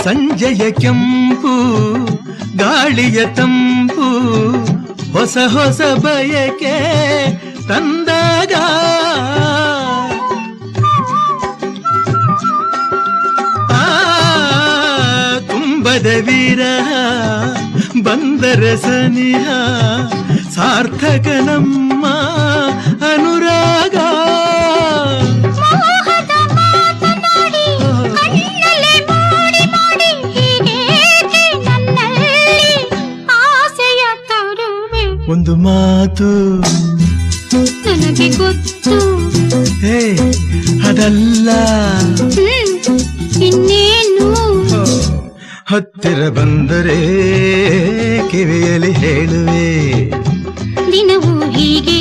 ಸಂಜೆಯ ಕೆಂಪು ಗಾಳಿಯ ತಂಪು ಹೊಸ ಹೊಸ ಬಯಕೆ ತಂದಾಗ ತುಂಬದ ವಿರಹ ಬಂದರ ಸನಿಹ ಸಾರ್ಥಕ ನಮ್ಮ ಅನುರಾಗ ಒಂದು ಮಾತು ನನಗೆ ಗೊತ್ತು, ಹೇ ಅದಲ್ಲ ಇನ್ನೇನು, ಹತ್ತಿರ ಬಂದರೆ ಕಿವಿಯಲ್ಲಿ ಹೇಳುವೆ ದಿನವೂ ಹೀಗೆ